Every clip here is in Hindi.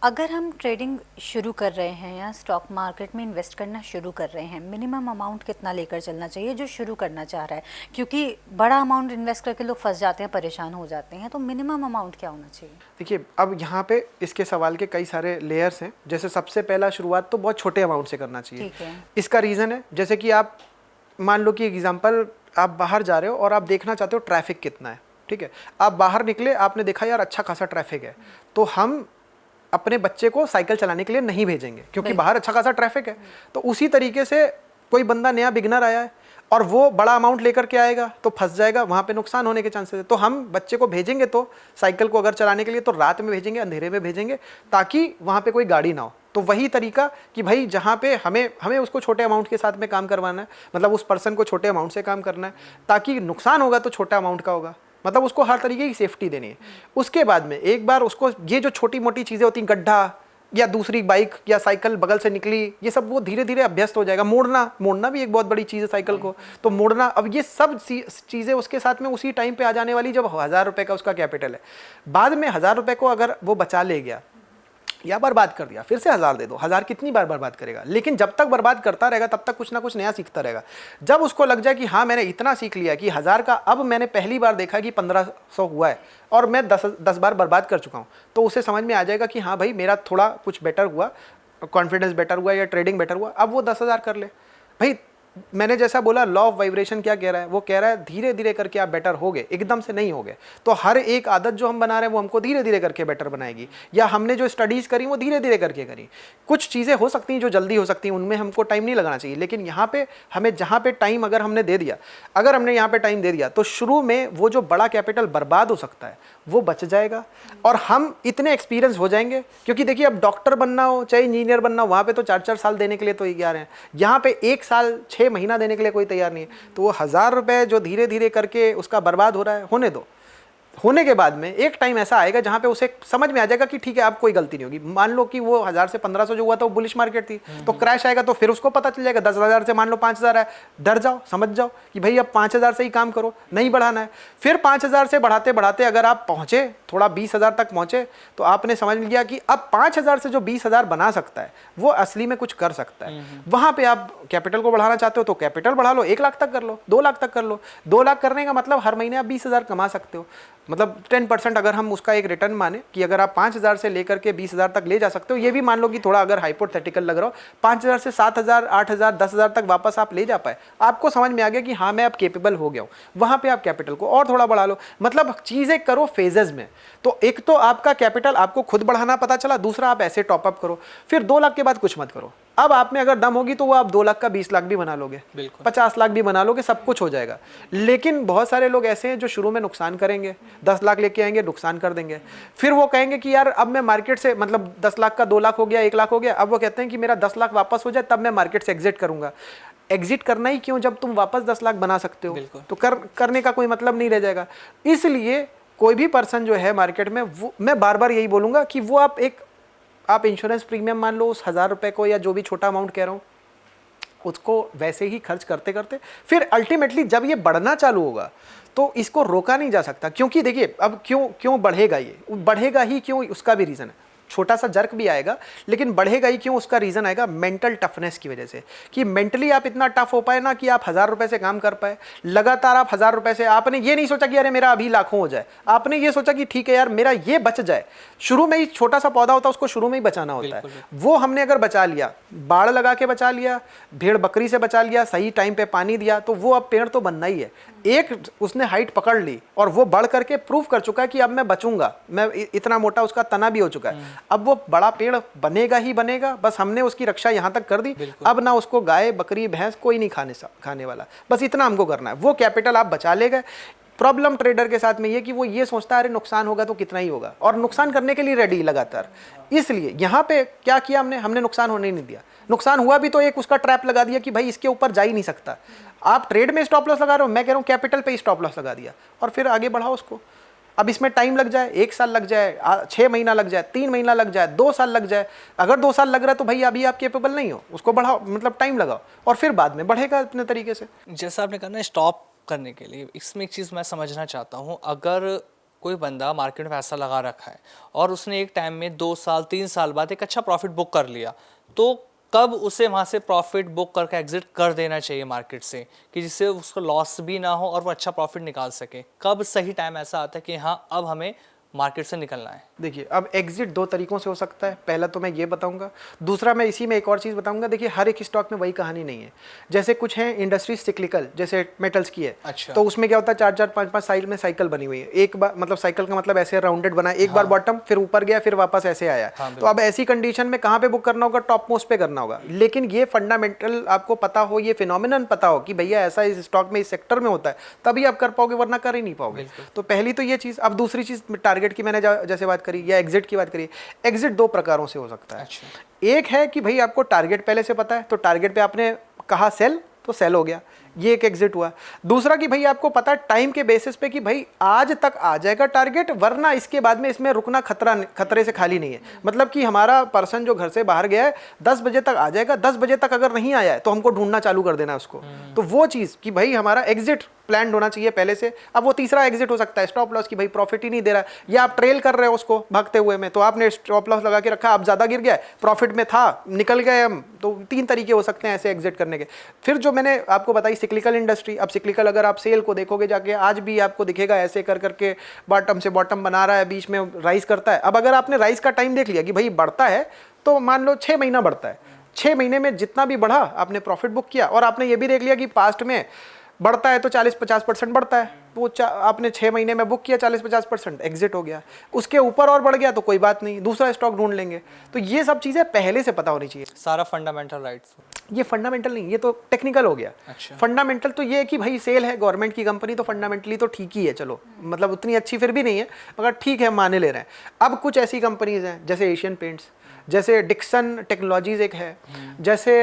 अगर हम ट्रेडिंग शुरू कर रहे हैं या स्टॉक मार्केट में इन्वेस्ट करना शुरू कर रहे हैं, मिनिमम अमाउंट कितना लेकर चलना चाहिए जो शुरू करना चाह रहा है? क्योंकि बड़ा अमाउंट इन्वेस्ट करके लोग फंस जाते हैं, परेशान हो जाते हैं, तो मिनिमम अमाउंट क्या होना चाहिए? देखिए, अब यहाँ पे इसके सवाल के कई सारे लेयर्स हैं। जैसे सबसे पहला शुरुआत तो बहुत छोटे अमाउंट से करना चाहिए। ठीक है। इसका रीज़न है, जैसे कि आप मान लो कि एग्जाम्पल, आप बाहर जा रहे हो और आप देखना चाहते हो ट्रैफिक कितना है। ठीक है, आप बाहर निकले, आपने देखा यार अच्छा खासा ट्रैफिक है, तो हम अपने बच्चे को साइकिल चलाने के लिए नहीं भेजेंगे क्योंकि बाहर अच्छा खासा ट्रैफिक है। तो उसी तरीके से कोई बंदा नया बिगनर आया है और वो बड़ा अमाउंट लेकर के आएगा तो फंस जाएगा, वहाँ पे नुकसान होने के चांसेस है। तो हम बच्चे को भेजेंगे तो साइकिल को अगर चलाने के लिए तो रात में भेजेंगे, अंधेरे में भेजेंगे, ताकि वहाँ पे कोई गाड़ी ना हो। तो वही तरीका कि भाई जहाँ पे हमें हमें उसको छोटे अमाउंट के साथ में काम करवाना है, मतलब उस पर्सन को छोटे अमाउंट से काम करना है, ताकि नुकसान होगा तो छोटा अमाउंट का होगा, मतलब उसको हर तरीके की सेफ्टी देनी है। उसके बाद में एक बार उसको ये जो छोटी मोटी चीज़ें होती हैं, गड्ढा या दूसरी बाइक या साइकिल बगल से निकली, ये सब वो धीरे धीरे अभ्यस्त हो जाएगा। मोड़ना भी एक बहुत बड़ी चीज़ है साइकिल को, तो मोड़ना, अब ये सब चीज़ें उसके साथ में उसी टाइम पे आ जाने वाली जब 1000 रुपये का उसका कैपिटल है। बाद में 1000 रुपये को अगर वो बचा ले गया या बर्बाद कर दिया, फिर से 1000 दे दो, 1000 कितनी बार बर्बाद करेगा, लेकिन जब तक बर्बाद करता रहेगा तब तक कुछ ना कुछ नया सीखता रहेगा। जब उसको लग जाए कि हाँ मैंने इतना सीख लिया कि 1000 का अब मैंने पहली बार देखा कि 1500 हुआ है और मैं 10 बार बर्बाद कर चुका हूँ, तो उसे समझ में आ जाएगा कि हाँ भाई मेरा थोड़ा कुछ बेटर हुआ, कॉन्फिडेंस बेटर हुआ या ट्रेडिंग बेटर हुआ, अब वो 10,000 कर ले। भाई मैंने जैसा बोला, लॉ ऑफ वाइब्रेशन क्या कह रहा है, वो कह रहा है धीरे धीरे करके आप बेटर होगे, एकदम से नहीं होगे। तो हर एक आदत जो हम बना रहे हैं वो हमको धीरे धीरे करके बेटर बनाएगी, या हमने जो स्टडीज करी वो धीरे धीरे करके करी। कुछ चीज़ें हो सकती हैं जो जल्दी हो सकती हैं, उनमें हमको टाइम नहीं लगाना चाहिए, लेकिन यहाँ पे हमें जहाँ पे टाइम अगर हमने दे दिया, अगर हमने यहाँ पे टाइम दे दिया तो शुरू में वो जो बड़ा कैपिटल बर्बाद हो सकता है वो बच जाएगा और हम इतने एक्सपीरियंस हो जाएंगे। क्योंकि देखिए, अब डॉक्टर बनना हो चाहे इंजीनियर बनना हो, वहाँ पे तो 4-4 साल देने के लिए तो तैयार हैं, यहाँ पे 1 साल 6 महीना देने के लिए कोई तैयार नहीं है। तो वो 1000 रुपये जो धीरे धीरे करके उसका बर्बाद हो रहा है, होने दो। होने के बाद में एक टाइम ऐसा आएगा जहाँ पे उसे समझ में आ जाएगा कि ठीक है अब कोई गलती नहीं होगी। मान लो कि वो 1000 से 1500 जो हुआ था वो बुलिश मार्केट थी, तो क्रैश आएगा तो फिर उसको पता चल जाएगा। 10,000 से मान लो 5000 है, डर जाओ, समझ जाओ कि भाई अब 5000 से ही काम करो, नहीं बढ़ाना है। फिर 5000 से बढ़ाते बढ़ाते अगर आप पहुँचे थोड़ा 20,000 तक पहुँचे, तो आपने समझ लिया कि अब 5000 से जो 20,000 बना सकता है वो असली में कुछ कर सकता है। वहाँ पे आप कैपिटल को बढ़ाना चाहते हो तो कैपिटल बढ़ा लो, 1 लाख तक कर लो, 2 लाख तक कर लो। 2 लाख करने का मतलब हर महीने आप 20,000 कमा सकते हो। मतलब 10% अगर हम उसका एक रिटर्न माने कि अगर आप 5000 से लेकर के 20,000 तक ले जा सकते हो, ये भी मान लो कि थोड़ा अगर हाइपोथेटिकल लग रहा हो, 5000 से 7000, 8000, 10,000 तक वापस आप ले जा पाए, आपको समझ में आ गया कि हाँ मैं अब केपेबल हो गया हूँ, वहाँ पे आप कैपिटल को और थोड़ा बढ़ा लो। मतलब चीज़ें करो फेजेस में। तो एक तो आपका कैपिटल आपको खुद बढ़ाना पता चला, दूसरा आप ऐसे टॉपअप करो। फिर 2 लाख के बाद कुछ मत करो। अब आप में अगर दम होगी तो वो आप 2 लाख का 20 लाख भी बना लोगे, 50 लाख भी बना लोगे, सब कुछ हो जाएगा। लेकिन बहुत सारे लोग ऐसे हैं जो शुरू में नुकसान करेंगे, 10 लाख लेके आएंगे, नुकसान कर देंगे। फिर वो कहेंगे कि यार अब मैं मार्केट से, मतलब 10 लाख का 2 लाख हो गया, 1 लाख हो गया, अब वो कहते हैं कि मेरा 10 लाख वापस हो जाए तब मैं मार्केट से एग्जिट करूंगा। एग्जिट करना ही क्यों जब तुम वापस 10 लाख बना सकते हो, तो करने का कोई मतलब नहीं रह जाएगा। इसलिए कोई भी पर्सन जो है मार्केट में, वो मैं बार बार यही बोलूंगा कि वो आप इंश्योरेंस प्रीमियम मान लो उस 1000 रुपये को, या जो भी छोटा अमाउंट कह रहा हूँ, उसको वैसे ही खर्च करते करते फिर अल्टीमेटली जब ये बढ़ना चालू होगा तो इसको रोका नहीं जा सकता। क्योंकि देखिए, अब क्यों बढ़ेगा, ये बढ़ेगा ही क्यों, उसका भी रीज़न है। छोटा सा जर्क भी आएगा लेकिन बढ़ेगा ही क्यों, उसका रीज़न आएगा मेंटल टफनेस की वजह से, कि मेंटली आप इतना टफ हो पाए ना कि आप 1000 रुपये से काम कर पाए लगातार। आप 1000 रुपये से, आपने ये नहीं सोचा कि अरे मेरा अभी लाखों हो जाए, आपने ये सोचा कि ठीक है यार मेरा ये बच जाए। शुरू में ही छोटा सा पौधा होता है, उसको शुरू में ही बचाना होता है। वो हमने अगर बचा लिया, बाड़ लगा के बचा लिया, भेड़ बकरी से बचा लिया, सही टाइम पे पानी दिया, तो वो अब पेड़ तो बनना ही है। एक उसने हाइट पकड़ ली और वो बढ़ करके प्रूव कर चुका है कि अब मैं बचूंगा, मैं इतना मोटा उसका तना भी हो चुका है, अब वो बड़ा पेड़ बनेगा ही बनेगा। बस हमने उसकी रक्षा यहाँ तक कर दी, अब ना उसको गाय बकरी भैंस कोई नहीं खाने वाला, बस इतना हमको करना है। वो कैपिटल आप बचा ले गए। प्रॉब्लम ट्रेडर के साथ में ये कि वो ये सोचता है अरे नुकसान होगा तो कितना ही होगा, और नुकसान करने के लिए रेडी लगातार। इसलिए यहाँ पे क्या किया हमने नुकसान होने नहीं दिया। नुकसान हुआ भी तो एक उसका ट्रैप लगा दिया कि भाई इसके ऊपर जा ही नहीं सकता। आप ट्रेड में स्टॉप लॉस लगा रहे हो, मैं कह रहा हूँ कैपिटल पे स्टॉप लॉस लगा दिया और फिर आगे बढ़ाओ उसको। अब इसमें टाइम लग जाए, 1 साल लग जाए, 6 महीना लग जाए, 3 महीना लग जाए, 2 साल लग जाए, अगर 2 साल लग रहा है तो भाई अभी आप केपेबल नहीं हो, उसको बढ़ाओ, मतलब टाइम लगाओ और फिर बाद में बढ़ेगा अपने तरीके से। जैसा आपने कहा ना स्टॉप करने के लिए, इसमें एक चीज़ मैं समझना चाहता हूँ, अगर कोई बंदा मार्केट में पैसा लगा रखा है और उसने एक टाइम में 2 साल 3 साल बाद एक अच्छा प्रॉफिट बुक कर लिया, तो कब उसे वहाँ से प्रॉफिट बुक करके एग्जिट कर देना चाहिए मार्केट से, कि जिससे उसको लॉस भी ना हो और वो अच्छा प्रॉफिट निकाल सके? कब सही टाइम ऐसा आता है कि हाँ अब हमें मार्केट से निकलना है? देखिए, अब एग्जिट दो तरीकों से हो सकता है। पहला तो मैं ये बताऊंगा, दूसरा मैं इसी में एक और चीज़ बताऊंगा। देखिए, हर एक स्टॉक में वही कहानी नहीं है। जैसे कुछ हैं इंडस्ट्री सिक्लिकल, जैसे मेटल्स की है। अच्छा। तो उसमें क्या होता है, 4-4 5-5 साइड में साइकिल बनी हुई है। एक बार मतलब साइकिल का मतलब ऐसे राउंडेड बना है, एक बार बॉटम, फिर ऊपर गया, फिर वापस ऐसे आया। तो अब ऐसी कंडीशन में कहाँ पे बुक करना होगा? टॉप मोस्ट पे करना होगा। लेकिन ये फंडामेंटल आपको पता हो, ये फिनोमिनन पता हो कि भैया ऐसा इस स्टॉक में इस सेक्टर में होता है, तभी आप कर पाओगे, वरना कर ही नहीं पाओगे। तो पहली तो ये चीज़। अब दूसरी चीज़ टारगेट की मैंने जैसे बात करी, या एग्जिट की बात करी। एग्जिट दो प्रकारों से हो सकता है। एक है कि भाई आपको टारगेट पहले से पता है, तो टारगेट पे आपने कहा सेल, तो सेल हो गया, ये एक एग्जिट हुआ। दूसरा कि भाई आपको पता है टाइम के बेसिस पे कि भाई आज तक आ जाएगा टारगेट, वरना इसके बाद में इसमें रुकना खतरे से खाली नहीं है। मतलब कि हमारा पर्सन जो घर से बाहर गया है 10 बजे तक आ जाएगा, 10 बजे तक अगर नहीं आया है तो हमको ढूंढना चालू कर देना है उसको। तो वो चीज़ कि भाई हमारा एग्जिट प्लान होना चाहिए पहले से। अब वो तीसरा एग्जिट हो सकता है स्टॉप लॉस, की भाई प्रॉफिट ही नहीं दे रहा है, या आप ट्रेल कर रहे हो उसको भागते हुए में, तो आपने स्टॉप लॉस लगा के रखा, आप ज़्यादा गिर गया, प्रॉफिट में था, निकल गए हम। तो 3 तरीके हो सकते हैं ऐसे एग्जिट करने के। फिर जो मैंने आपको बताई सिक्लिकल इंडस्ट्री। अब सिक्लिकल अगर आप सेल को देखोगे जाके, आज भी आपको दिखेगा ऐसे कर करके बॉटम से बॉटम बना रहा है, बीच में राइज करता है। अब अगर आपने राइज का टाइम देख लिया कि भाई बढ़ता है, तो मान लो 6 महीना बढ़ता है, 6 महीने में जितना भी बढ़ा आपने प्रॉफिट बुक किया, और आपने ये भी देख लिया कि पास्ट में बढ़ता है तो 40-50% बढ़ता है, तो आपने 6 महीने में बुक किया 40-50%, एग्जिट हो गया। उसके ऊपर और बढ़ गया तो कोई बात नहीं, दूसरा स्टॉक ढूंढ लेंगे। तो ये सब चीज़ें पहले से पता होनी चाहिए। सारा फंडामेंटल राइट्स। ये फंडामेंटल नहीं, ये तो टेक्निकल हो गया। अच्छा। फंडामेंटल तो ये है कि भाई सेल है गवर्नमेंट की कंपनी, तो फंडामेंटली तो ठीक ही है, चलो मतलब उतनी अच्छी फिर भी नहीं है, मगर ठीक है, माने ले रहे हैं। अब कुछ ऐसी कंपनीज हैं जैसे एशियन पेंट्स, जैसे डिक्सन टेक्नोलॉजीज एक है, जैसे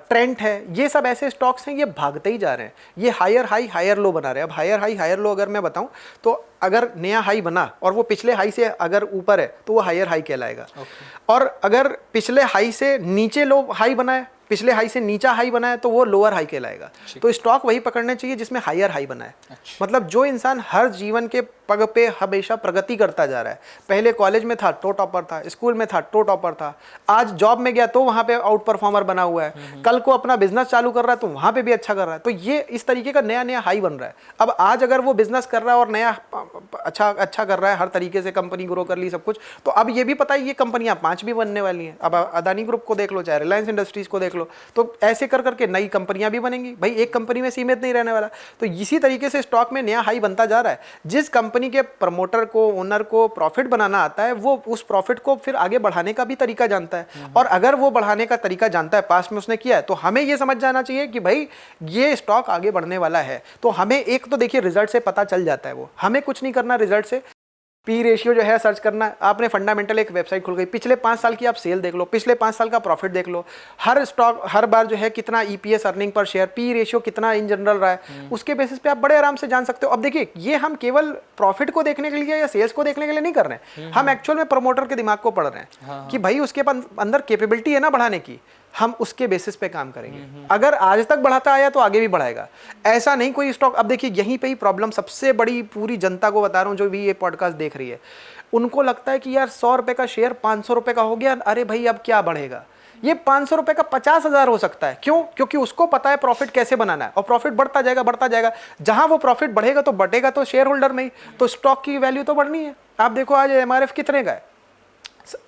ट्रेंट है, ये सब ऐसे स्टॉक्स हैं, ये भागते ही जा रहे हैं, ये हायर हाई हायर लो बना रहे हैं। अब हायर हाई हायर लो अगर मैं बताऊं, तो अगर नया हाई बना और वो पिछले हाई से अगर ऊपर है तो वो हायर हाई कहलाएगा। और अगर पिछले हाई से नीचे लो हाई बना है, पिछले हाई से नीचा हाई बना है, तो वो लोअर हाई कहलाएगा। तो स्टॉक वही पकड़ने चाहिए जिसमें हायर हाई बना है। मतलब जो इंसान हर जीवन के पग पे हमेशा प्रगति करता जा रहा है, पहले कॉलेज में था तो टॉपर था, स्कूल में था तो टॉपर था, आज जॉब में गया तो वहां पे आउट परफॉर्मर बना हुआ है, कल को अपना बिजनेस चालू कर रहा है तो वहां पे भी अच्छा कर रहा है। तो ये इस तरीके का नया नया हाई बन रहा है। अब आज अगर वो बिजनेस कर रहा है और नया अच्छा कर रहा है, हर तरीके से कंपनी ग्रो कर ली सब कुछ, तो अब ये भी पता है ये कंपनियां 5 भी बनने वाली हैं। अब अदानी ग्रुप को देख लो, चाहे रिलायंस इंडस्ट्रीज को देख लो, तो ऐसे कर करके नई कंपनियां भी बनेंगी। भाई एक कंपनी में सीमित नहीं रहने वाला। तो इसी तरीके से स्टॉक में नया हाई बनता जा रहा है। जिस कंपनी के प्रमोटर को, ओनर को प्रॉफिट बनाना आता है, वो उस प्रॉफिट को फिर आगे बढ़ाने का भी तरीका जानता है। और अगर वो बढ़ाने का तरीका जानता है, पास्ट में उसने किया है, तो हमें ये समझ जाना चाहिए कि भाई ये स्टॉक आगे बढ़ने वाला है। तो हमें एक तो देखिए रिजल्ट से पता चल जाता है, वो हमें कुछ नहीं करना रिजल्ट से। पी रेशियो जो है सर्च करना है आपने, फंडामेंटल एक वेबसाइट खुल गई, पिछले 5 साल की आप सेल देख लो, पिछले 5 साल का प्रॉफिट देख लो, हर स्टॉक हर बार जो है कितना EPS earning per share, P ratio कितना इन जनरल रहा है, उसके बेसिस पे आप बड़े आराम से जान सकते हो। अब देखिए ये हम केवल प्रॉफिट को देखने के लिए या सेल्स को देखने के लिए नहीं कर रहे हैं, हम एक्चुअल में प्रमोटर के दिमाग को पढ़ रहे हैं कि भाई उसके अंदर कैपेबिलिटी है ना बढ़ाने की, हम उसके बेसिस पे काम करेंगे। अगर आज तक बढ़ाता आया तो आगे भी बढ़ाएगा, ऐसा नहीं कोई स्टॉक। अब देखिए यहीं पे ही प्रॉब्लम सबसे बड़ी पूरी जनता को बता रहा हूँ जो भी ये पॉडकास्ट देख रही है, उनको लगता है कि यार 100 रुपए का शेयर 500 रुपए का हो गया, अरे भाई अब क्या बढ़ेगा। ये 500 रुपए का 50,000 हो सकता है। क्यों? क्योंकि उसको पता है प्रॉफिट कैसे बनाना है, और प्रॉफिट बढ़ता जाएगा बढ़ता जाएगा। जहां वो प्रॉफिट बढ़ेगा तो बढ़ेगा तो शेयर होल्डर में ही, तो स्टॉक की वैल्यू तो बढ़नी है। आप देखो आज एमआरएफ कितने का है,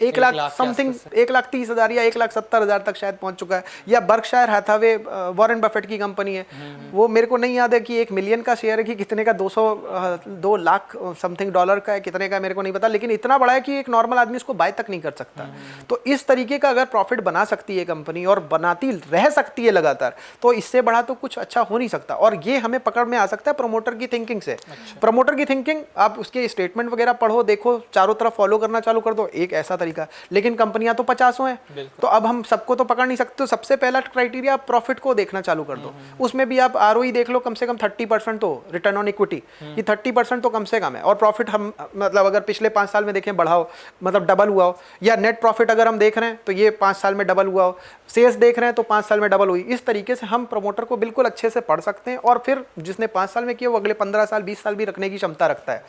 1 लाख समथिंग, 1,30,000 या 1,70,000 तक शायद पहुंच चुका है। या बर्कशायर हैथावे वॉरेन बफेट की कंपनी है, वो मेरे को नहीं याद है कि 1 मिलियन का शेयर है कि कितने का, 2 लाख समथिंग डॉलर का है, कितने का मेरे को नहीं पता, लेकिन इतना बड़ा है कि एक नॉर्मल आदमी उसको बाय तक नहीं कर सकता। तो इस तरीके का अगर प्रॉफिट बना सकती है कंपनी और बनाती रह सकती है लगातार, तो इससे बड़ा तो कुछ अच्छा हो नहीं सकता। और ये हमें पकड़ में आ सकता है प्रमोटर की थिंकिंग से। प्रमोटर की थिंकिंग आप उसके स्टेटमेंट वगैरह पढ़ो, देखो, चारों तरफ फॉलो करना चालू कर दो, एक ऐसा तरीका। लेकिन कंपनियां तो 50 हैं, तो अब हम सबको तो पकड़ नहीं सकते। तो सबसे पहला क्राइटेरिया आप प्रॉफिट को देखना चालू कर दो। उसमें भी आप आरओई देख लो, कम से कम 30% तो रिटर्न ऑन इक्विटी, ये 30% तो कम से कम है। और प्रॉफिट हम मतलब अगर पिछले 5 साल में देखें बढ़ाओ, मतलब डबल हुआ हो, या नेट प्रॉफिट अगर हम देख रहे हैं तो ये 5 साल में डबल हुआ हो, सेल्स देख रहे हैं तो 5 साल में डबल हुई। इस तरीके से हम प्रमोटर को बिल्कुल अच्छे से पढ़ सकते हैं, और फिर जिसने 5 साल में किया वो अगले 15 साल 20 साल भी रखने की क्षमता रखता है।